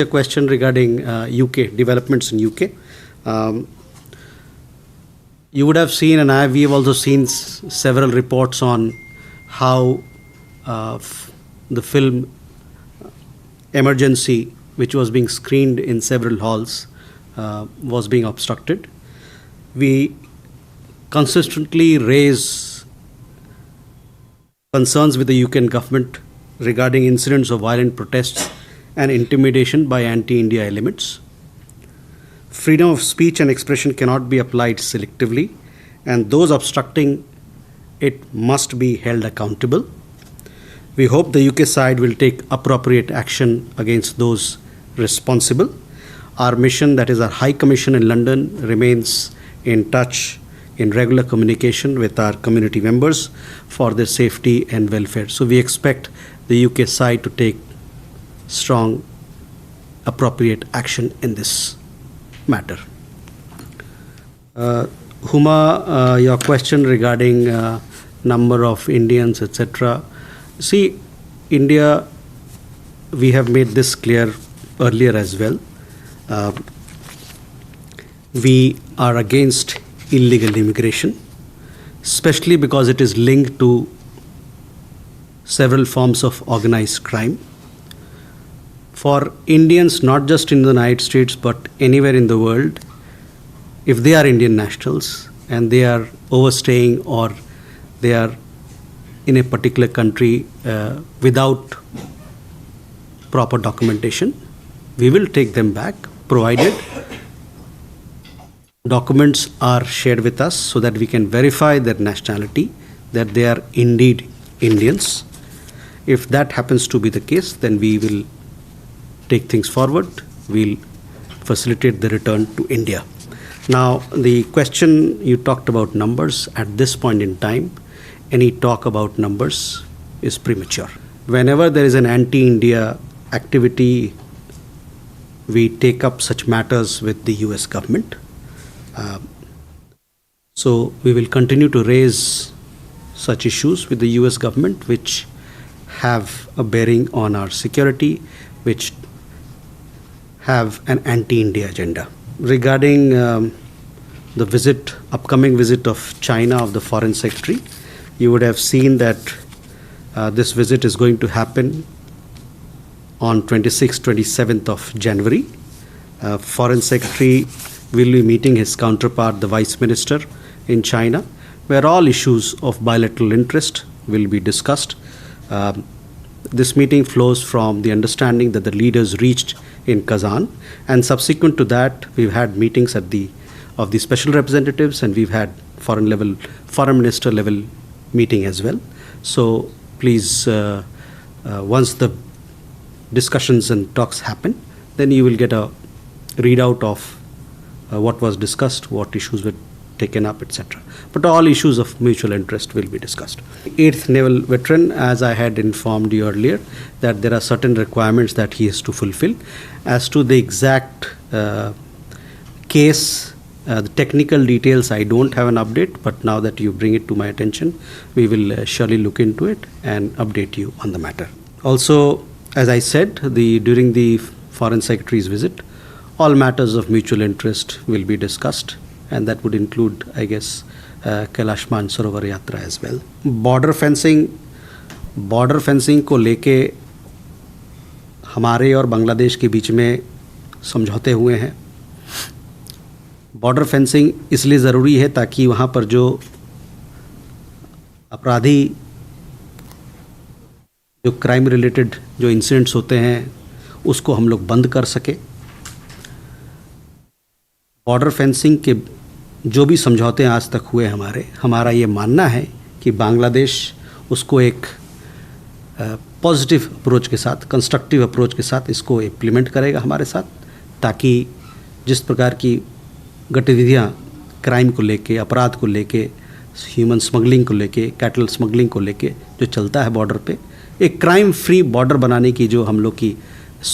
A question regarding UK developments in UK. You would have seen, and we have also seen several reports on how the film Emergency, which was being screened in several halls, was being obstructed. We consistently raise concerns with the UK government regarding incidents of violent protests and intimidation by anti-India elements. Freedom of speech and expression cannot be applied selectively, and those obstructing it must be held accountable. We hope the UK side will take appropriate action against those responsible. Our mission, that is our High Commission in London, remains in touch in regular communication with our community members for their safety and welfare. So we expect the UK side to take strong, appropriate action in this matter. Huma, your question regarding number of Indians, etc. See, India, we have made this clear earlier as well. We are against illegal immigration, especially because it is linked to several forms of organized crime. For Indians, not just in the United States, but anywhere in the world, if they are Indian nationals and they are overstaying or they are in a particular country without proper documentation, we will take them back, provided documents are shared with us so that we can verify their nationality, that they are indeed Indians. If that happens to be the case, then we will take things forward. We'll facilitate the return to India. Now, the question you talked about numbers, at this point in time, any talk about numbers is premature. Whenever there is an anti-India activity, we take up such matters with the US government. So we will continue to raise such issues with the US government, which have a bearing on our security, which have an anti-India agenda. Regarding the upcoming visit of China of the Foreign Secretary, you would have seen that this visit is going to happen on 26th, 27th of January. Foreign Secretary will be meeting his counterpart, the Vice Minister in China, where all issues of bilateral interest will be discussed. This meeting flows from the understanding that the leaders reached in Kazan, and subsequent to that, we've had meetings of the special representatives, and we've had foreign minister level meeting as well. So please, once the discussions and talks happen, then you will get a readout of what was discussed, what issues were taken up, etc. But all issues of mutual interest will be discussed. 8th Naval Veteran, as I had informed you earlier, that there are certain requirements that he has to fulfill. As to the exact case, the technical details, I don't have an update, but now that you bring it to my attention, we will surely look into it and update you on the matter. Also, as I said, during the Foreign Secretary's visit, all matters of mutual interest will be discussed, and that would include, I guess, Kailash Mansarovar Yatra as well. Border fencing को लेके हमारे और बांग्लादेश के बीच में समझौते हुए हैं. Border fencing इसलिए ज़रूरी है ताकि वहाँ पर जो अपराधी, जो क्राइम रिलेटेड जो इंसिडेंट्स होते हैं, उसको हम लोग बंद कर सके. बॉर्डर फेंसिंग के जो भी समझौते आज तक हुए हमारा ये मानना है कि बांग्लादेश उसको एक पॉजिटिव अप्रोच के साथ, कंस्ट्रक्टिव अप्रोच के साथ इसको इम्प्लीमेंट करेगा हमारे साथ, ताकि जिस प्रकार की गतिविधियाँ क्राइम को लेके, अपराध को लेके, ह्यूमन स्मगलिंग को लेके, कैटल स्मगलिंग को लेके जो चलता है बॉर्डर पे, एक क्राइम फ्री बॉर्डर बनाने की जो हम लोग की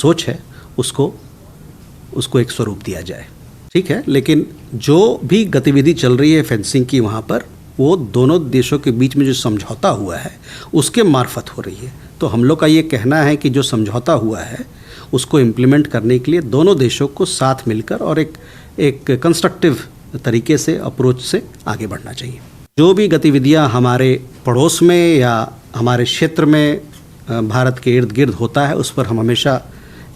सोच है, उसको एक स्वरूप दिया जाए. ठीक है, लेकिन जो भी गतिविधि चल रही है फेंसिंग की वहाँ पर, वो दोनों देशों के बीच में जो समझौता हुआ है उसके मार्फत हो रही है. तो हम लोग का ये कहना है कि जो समझौता हुआ है उसको इम्प्लीमेंट करने के लिए दोनों देशों को साथ मिलकर और एक कंस्ट्रक्टिव तरीके से अप्रोच से आगे बढ़ना चाहिए। जो भी गतिविधियां हमारे पड़ोस में या हमारे क्षेत्र में भारत के इर्द गिर्द होता है, उस पर हम हमेशा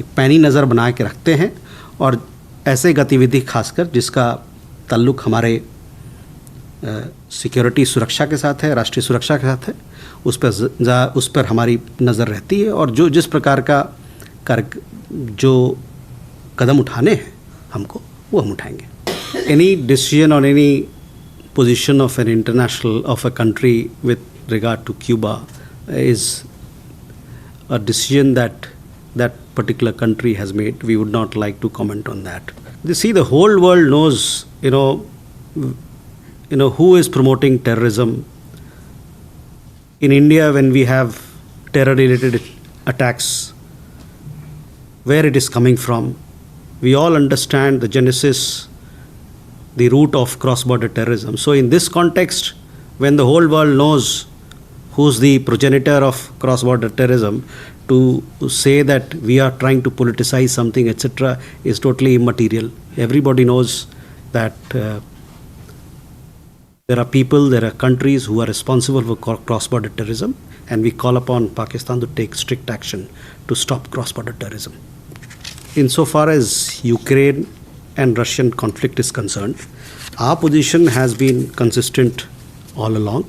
एक पैनी नज़र बना के रखते हैं और ऐसे गतिविधि खासकर जिसका ताल्लुक़ हमारे सिक्योरिटी सुरक्षा के साथ है, राष्ट्रीय सुरक्षा के साथ है, उस पर हमारी नज़र रहती है और जिस प्रकार का जो कदम उठाने हैं हमको, वो हम उठाएंगे। Any decision on any position of an international of a country with regard to Cuba is a decision that that particular country has made. We would not like to comment on that. You see, the whole world knows, who is promoting terrorism. In India, when we have terror-related attacks, where it is coming from, we all understand the genesis, the root of cross-border terrorism. So in this context, when the whole world knows who's the progenitor of cross-border terrorism, to say that we are trying to politicize something, etc., is totally immaterial. Everybody knows that there are people, there are countries who are responsible for cross-border terrorism, and we call upon Pakistan to take strict action to stop cross-border terrorism. Insofar as Ukraine and Russian conflict is concerned, our position has been consistent all along.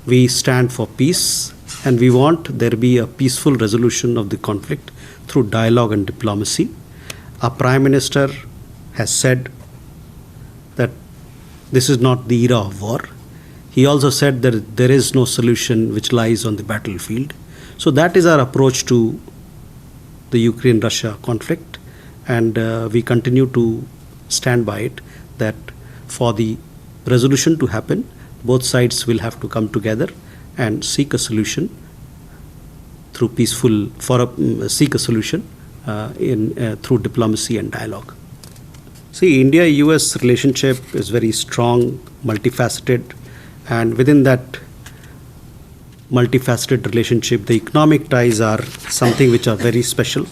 We stand for peace and we want there be a peaceful resolution of the conflict through dialogue and diplomacy. Our Prime Minister has said that this is not the era of war. He also said that there is no solution which lies on the battlefield. So that is our approach to the Ukraine-Russia conflict, and we continue to stand by it, that for the resolution to happen, both sides will have to come together and seek a solution through through diplomacy and dialogue. See, India-US relationship is very strong, multifaceted, and within that multifaceted relationship, the economic ties are something which are very special.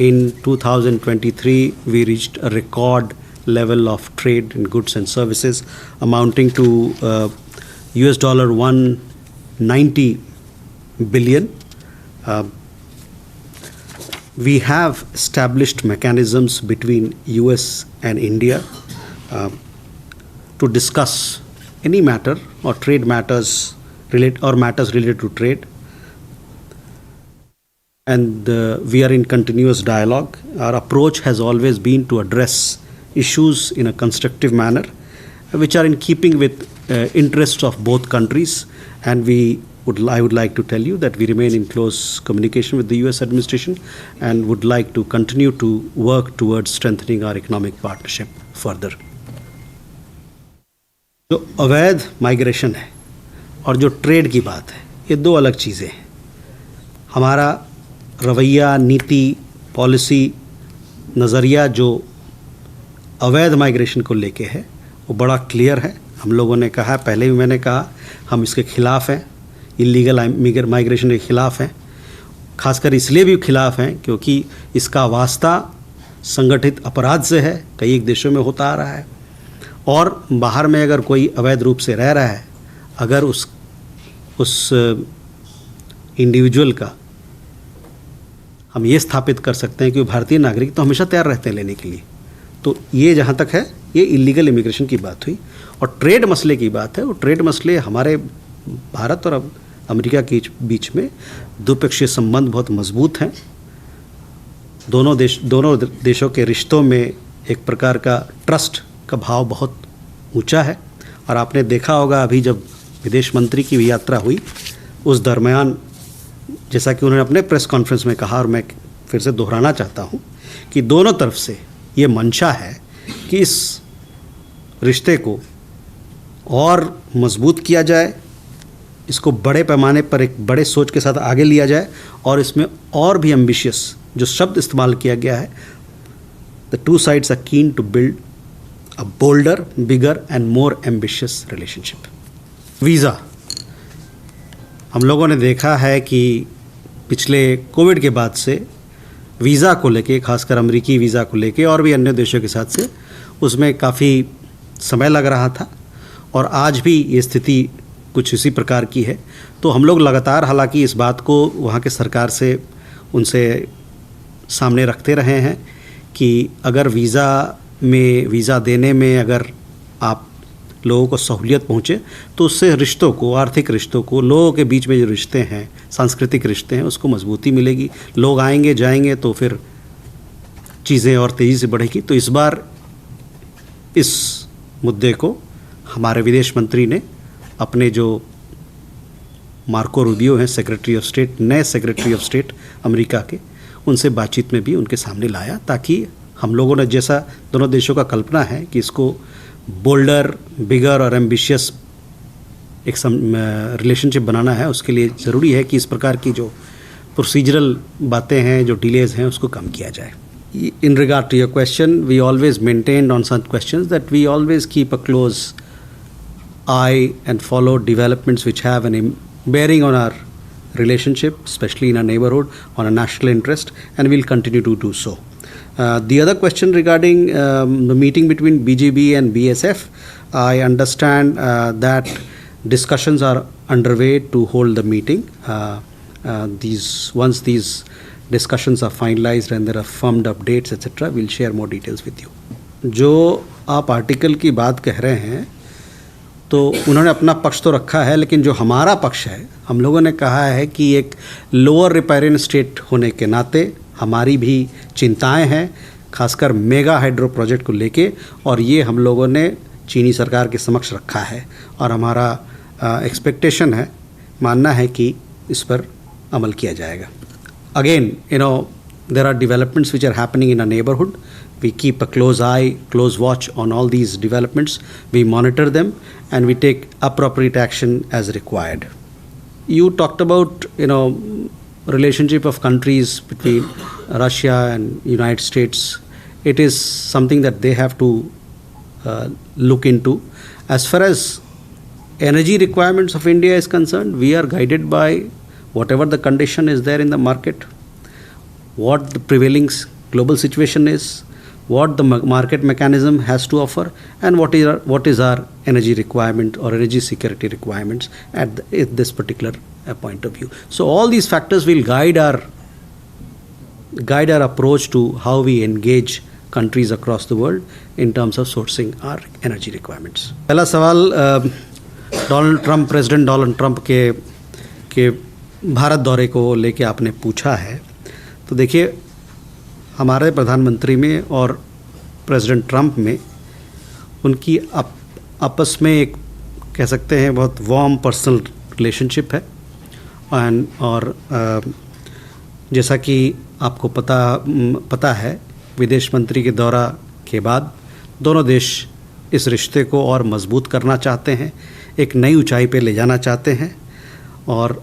In 2023, we reached a record level of trade in goods and services amounting to US dollar $190 billion. We have established mechanisms between US and India to discuss any matter or trade matters matters related to trade. And we are in continuous dialogue. Our approach has always been to address issues in a constructive manner, which are in keeping with interests of both countries. And I would like to tell you that we remain in close communication with the US administration and would like to continue to work towards strengthening our economic partnership further. जो अवैध migration है और जो trade की बात है, ये दो अलग चीज़ें हैं. हमारा रवैया, नीति, पॉलिसी, नज़रिया जो अवैध माइग्रेशन को लेके है वो बड़ा क्लियर है. हम लोगों ने कहा, पहले भी मैंने कहा, हम इसके ख़िलाफ़ हैं, इलीगल माइग्रेशन के ख़िलाफ़ हैं. खासकर इसलिए भी ख़िलाफ़ हैं क्योंकि इसका वास्ता संगठित अपराध से है, कई एक देशों में होता आ रहा है. और बाहर में अगर कोई अवैध रूप से रह रहा है, अगर उस इंडिविजुअल का हम ये स्थापित कर सकते हैं कि वो भारतीय नागरिक, तो हमेशा तैयार रहते हैं लेने के लिए. तो ये जहाँ तक है, ये इलीगल इमिग्रेशन की बात हुई. और ट्रेड मसले की बात है, वो ट्रेड मसले हमारे भारत और अमेरिका के बीच में द्विपक्षीय संबंध बहुत मजबूत हैं. दोनों देशों के रिश्तों में एक प्रकार का ट्रस्ट का भाव बहुत ऊंचा है. और आपने देखा होगा, अभी जब विदेश मंत्री की भी यात्रा हुई, उस दरमियान जैसा कि उन्होंने अपने प्रेस कॉन्फ्रेंस में कहा, और मैं फिर से दोहराना चाहता हूं कि दोनों तरफ से ये मंशा है कि इस रिश्ते को और मजबूत किया जाए, इसको बड़े पैमाने पर एक बड़े सोच के साथ आगे लिया जाए, और इसमें और भी एम्बिशियस जो शब्द इस्तेमाल किया गया है, the two sides are keen to build a bolder, bigger and more ambitious relationship. Visa, हम लोगों ने देखा है कि पिछले कोविड के बाद से वीज़ा को लेके, खासकर अमेरिकी वीज़ा को लेके और भी अन्य देशों के साथ से, उसमें काफ़ी समय लग रहा था और आज भी ये स्थिति कुछ इसी प्रकार की है। तो हम लोग लगातार हालांकि इस बात को वहाँ के सरकार से उनसे सामने रखते रहे हैं कि अगर वीज़ा देने में अगर आप लोगों को सहूलियत पहुँचे तो उससे रिश्तों को, आर्थिक रिश्तों को, लोगों के बीच में जो रिश्ते हैं, सांस्कृतिक रिश्ते हैं, उसको मजबूती मिलेगी। लोग आएंगे जाएंगे तो फिर चीज़ें और तेज़ी से बढ़ेगी। तो इस बार इस मुद्दे को हमारे विदेश मंत्री ने अपने जो मार्को रूबियो हैं, सेक्रेटरी ऑफ स्टेट, नए सेक्रेटरी ऑफ स्टेट अमेरिका के, उनसे बातचीत में भी उनके सामने लाया, ताकि हम लोगों ने जैसा दोनों देशों का कल्पना है कि इसको बोल्डर, बिगर और एम्बिशियस एक रिलेशनशिप बनाना है, उसके लिए ज़रूरी है कि इस प्रकार की जो प्रोसीजरल बातें हैं, जो डिलेज हैं, उसको कम किया जाए। In regard to your question, we always maintained on such questions that we always keep a close eye and follow developments which have an bearing on our relationship, especially in our neighborhood, on a national interest, and we'll continue to do so. The other question regarding the meeting between BGB and BSF, I understand that discussions are underway to hold the meeting. Once these discussions are finalized and there are firmed up dates, etc., we'll share more details with you. जो आप article की बात कह रहे हैं, तो उन्होंने अपना पक्ष तो रखा है, लेकिन जो हमारा पक्ष है, हम लोगों ने कहा है कि एक लोअर रिपेरियन स्टेट होने के नाते हमारी भी चिंताएं हैं, खासकर मेगा हाइड्रो प्रोजेक्ट को लेके, और ये हम लोगों ने चीनी सरकार के समक्ष रखा है और हमारा एक्सपेक्टेशन है, मानना है कि इस पर अमल किया जाएगा। Again, there are developments which are happening in our neighborhood. We keep a close eye, close watch on all these developments. We monitor them and we take appropriate action as required. You talked about, relationship of countries between Russia and United States. It is something that they have to look into. As far as energy requirements of India is concerned, we are guided by whatever the condition is there in the market, what the prevailing global situation is, what the market mechanism has to offer, and what is our energy requirement or energy security requirements at this particular point of view. So all these factors will guide our approach to how we engage countries across the world in terms of sourcing our energy requirements. पहला सवाल president Donald Trump के भारत दौरे को लेके आपने पूछा है। तो देखिए, हमारे प्रधानमंत्री में और प्रेसिडेंट ट्रंप में उनकी आपस में एक कह सकते हैं बहुत वार्म पर्सनल रिलेशनशिप है। और जैसा कि आपको पता है, विदेश मंत्री के दौरा के बाद दोनों देश इस रिश्ते को और मजबूत करना चाहते हैं, एक नई ऊंचाई पे ले जाना चाहते हैं। और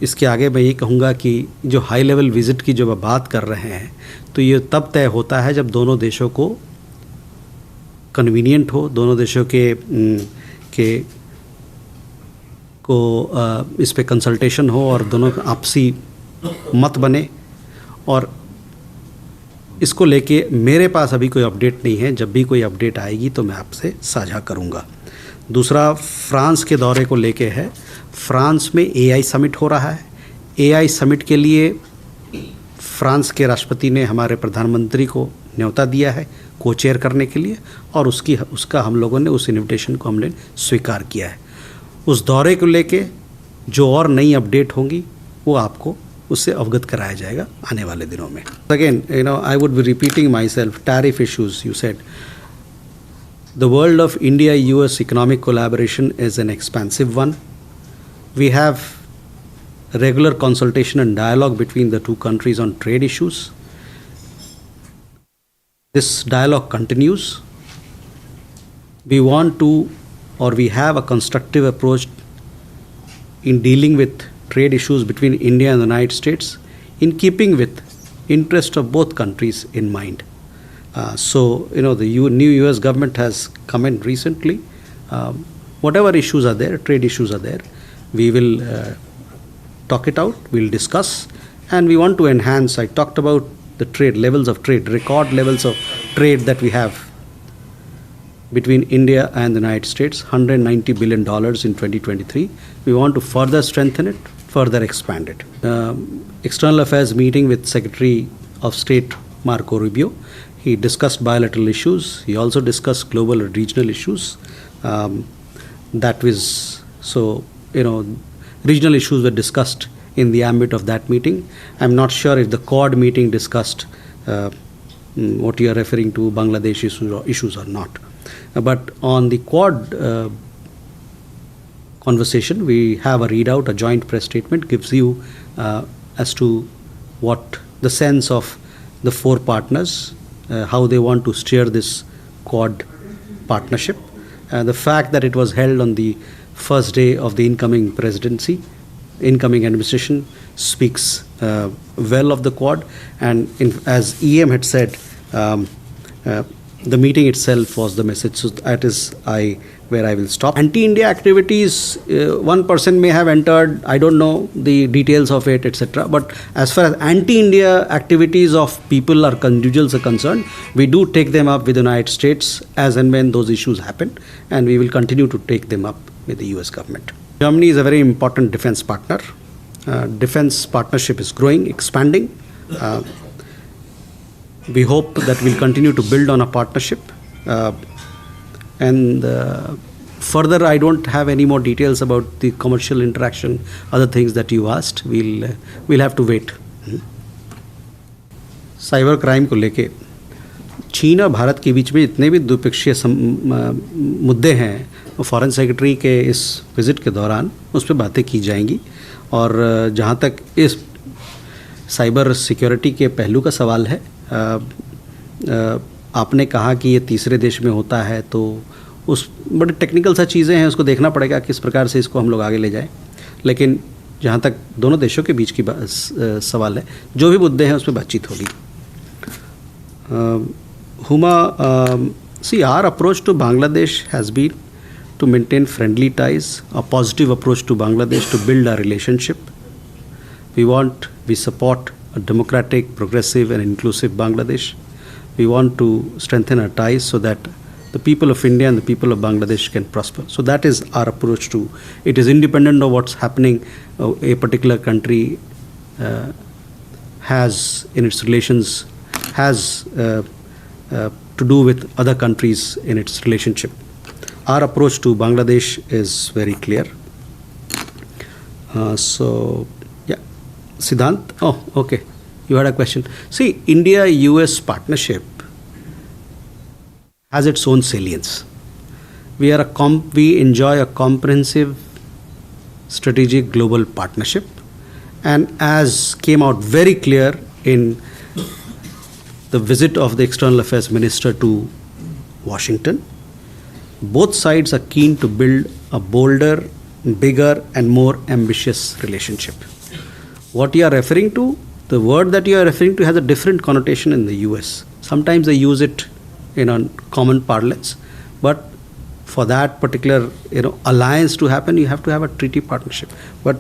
इसके आगे मैं ये कहूँगा कि जो हाई लेवल विज़िट की जो मैं बात कर रहे हैं, तो ये तब तय होता है जब दोनों देशों को कन्वीनियंट हो, दोनों देशों को इस पे कंसल्टेशन हो और दोनों आपसी मत बने। और इसको लेके मेरे पास अभी कोई अपडेट नहीं है, जब भी कोई अपडेट आएगी तो मैं आपसे साझा करूँगा। दूसरा, फ्रांस के दौरे को लेके है। फ्रांस में एआई समिट हो रहा है। एआई समिट के लिए फ्रांस के राष्ट्रपति ने हमारे प्रधानमंत्री को न्योता दिया है को चेयर करने के लिए, और उसका हम लोगों ने उस इनविटेशन को हमने स्वीकार किया है। उस दौरे को लेके जो और नई अपडेट होंगी वो आपको उससे अवगत कराया जाएगा आने वाले दिनों में। Again, I would be repeating my self, tariff issues, you said the world of India-US economic collaboration is an expansive one. We have regular consultation and dialogue between the two countries on trade issues. This dialogue continues. We want to, or we have a constructive approach in dealing with trade issues between India and the United States, in keeping with interest of both countries in mind. So, the new US government has come in recently. Whatever issues are there, trade issues are there, we will talk it out, we'll discuss, and we want to enhance. I talked about the trade levels of trade, record levels of trade that we have between India and the United States, $190 billion in 2023. We want to further strengthen it, further expand it. External Affairs meeting with Secretary of State Marco Rubio. He discussed bilateral issues. He also discussed global and regional issues. Regional issues were discussed in the ambit of that meeting. I'm not sure if the Quad meeting discussed what you are referring to, Bangladesh issues or not. But on the Quad conversation, we have a readout, a joint press statement, gives you as to what the sense of the four partners, how they want to steer this Quad partnership. The fact that it was held on the first day of the incoming administration speaks well of the Quad. And as EM had said, the meeting itself was the message. So that is where I will stop. Anti-India activities, one person may have entered, I don't know the details of it, etc. But as far as anti-India activities of people or individuals are concerned, we do take them up with the United States as and when those issues happen, and we will continue to take them up with the US government. Germany is a very important defense partner. Defense partnership is growing, expanding. We hope that we'll continue to build on a partnership. Further, I don't have any more details about the commercial interaction, other things that you asked. We'll have to wait. Cyber crime को लेके चीन और भारत के बीच में इतने भी द्विपक्षीय मुद्दे हैं, फॉरेन सेक्रेटरी के इस विजिट के दौरान उस पर बातें की जाएंगी. और जहाँ तक इस साइबर सिक्योरिटी के पहलू का सवाल है, आपने कहा कि ये तीसरे देश में होता है, तो उस बड़ी टेक्निकल सा चीज़ें हैं, उसको देखना पड़ेगा किस प्रकार से इसको हम लोग आगे ले जाएं. लेकिन जहाँ तक दोनों देशों के बीच की सवाल है, जो भी मुद्दे हैं उस पर बातचीत होगी. See, our approach to Bangladesh has been to maintain friendly ties, a positive approach to Bangladesh to build our relationship. We support a democratic, progressive and inclusive Bangladesh. We want to strengthen our ties so that the people of India and the people of Bangladesh can prosper. So that is our approach to it. Is independent of what's happening. A particular country has in its relations, has to do with other countries in its relationship. Our approach to Bangladesh is very clear. Siddhant, okay, you had a question. See, India-US partnership has its own salience. We enjoy a comprehensive strategic global partnership, and as came out very clear in the visit of the External Affairs Minister to Washington, both sides are keen to build a bolder, bigger and more ambitious relationship. What you are referring to, the word that you are referring to has a different connotation in the US. Sometimes they use it in a common parlance, but for that particular alliance to happen, you have to have a treaty partnership. But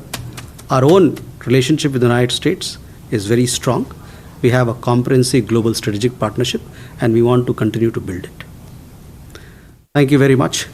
our own relationship with the United States is very strong. We have a comprehensive global strategic partnership, and we want to continue to build it. Thank you very much.